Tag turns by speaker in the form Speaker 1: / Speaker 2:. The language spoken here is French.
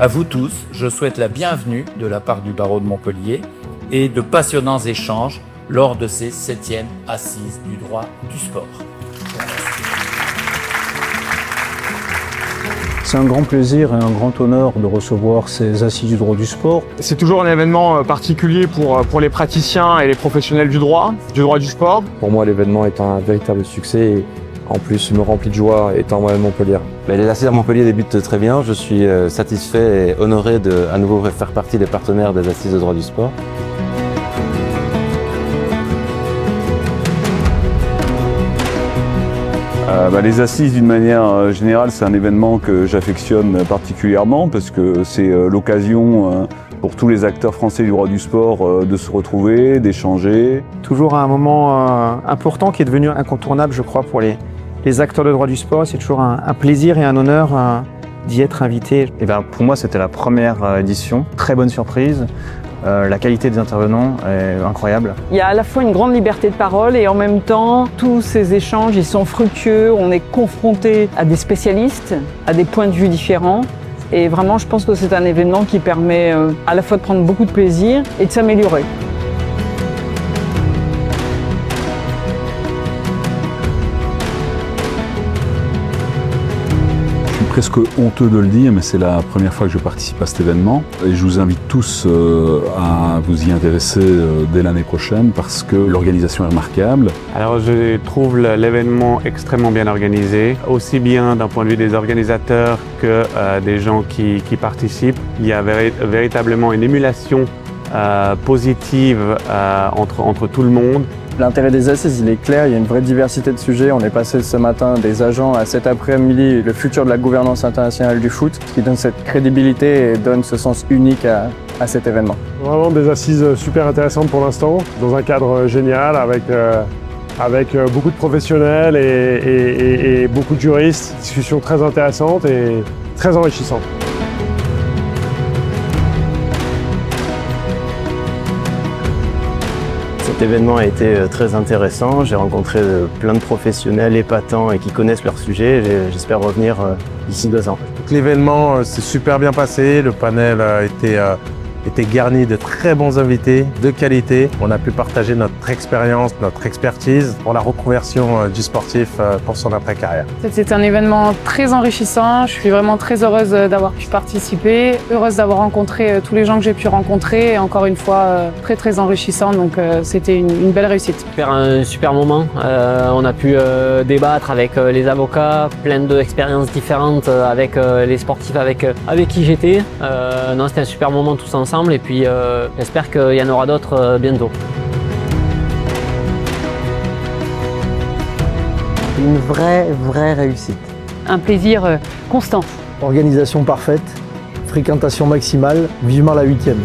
Speaker 1: À vous tous, je souhaite la bienvenue de la part du barreau de Montpellier et de passionnants échanges lors de ces 7e assises du droit du sport.
Speaker 2: C'est un grand plaisir et un grand honneur de recevoir ces assises du droit du sport.
Speaker 3: C'est toujours un événement particulier pour les praticiens et les professionnels du droit du sport.
Speaker 4: Pour moi, l'événement est un véritable succès et en plus me remplit de joie étant moi-même Montpellier. Les assises à Montpellier débutent très bien. Je suis satisfait et honoré de à nouveau faire partie des partenaires des assises de droit du sport.
Speaker 5: Les assises, d'une manière générale, c'est un événement que j'affectionne particulièrement parce que c'est l'occasion pour tous les acteurs français du droit du sport de se retrouver, d'échanger.
Speaker 2: Toujours un moment important qui est devenu incontournable, je crois, pour les acteurs de droit du sport. C'est toujours un plaisir et un honneur d'y être invité.
Speaker 6: Pour moi, c'était la première édition. Très bonne surprise. La qualité des intervenants est incroyable.
Speaker 7: Il y a à la fois une grande liberté de parole et en même temps, tous ces échanges, ils sont fructueux. On est confronté à des spécialistes, à des points de vue différents. Et vraiment, je pense que c'est un événement qui permet à la fois de prendre beaucoup de plaisir et de s'améliorer.
Speaker 8: Presque honteux de le dire, mais c'est la première fois que je participe à cet événement et je vous invite tous à vous y intéresser dès l'année prochaine parce que l'organisation est remarquable.
Speaker 3: Alors je trouve l'événement extrêmement bien organisé, aussi bien d'un point de vue des organisateurs que des gens qui participent. Il y a véritablement une émulation positive entre tout le monde.
Speaker 9: L'intérêt des assises, il est clair, il y a une vraie diversité de sujets. On est passé ce matin des agents à cet après-midi, le futur de la gouvernance internationale du foot, ce qui donne cette crédibilité et donne ce sens unique à cet événement.
Speaker 10: Vraiment des assises super intéressantes pour l'instant, dans un cadre génial avec beaucoup de professionnels et beaucoup de juristes. Discussion très intéressante et très enrichissante.
Speaker 9: Cet événement a été très intéressant. J'ai rencontré plein de professionnels épatants et qui connaissent leur sujet. J'espère revenir d'ici 2 ans.
Speaker 11: L'événement s'est super bien passé. Le panel était garni de très bons invités de qualité. On a pu partager notre expérience, notre expertise pour la reconversion du sportif pour son après-carrière.
Speaker 12: C'est un événement très enrichissant. Je suis vraiment très heureuse d'avoir pu participer, heureuse d'avoir rencontré tous les gens que j'ai pu rencontrer et encore une fois très enrichissant. Donc c'était une belle réussite.
Speaker 13: Un super moment. On a pu débattre avec les avocats, plein d'expériences différentes avec les sportifs avec qui j'étais. Non, c'était un super moment tous ensemble. Et puis j'espère qu'il y en aura d'autres bientôt.
Speaker 14: Une vraie réussite.
Speaker 7: Un plaisir constant.
Speaker 14: Organisation parfaite, fréquentation maximale, vivement la 8e.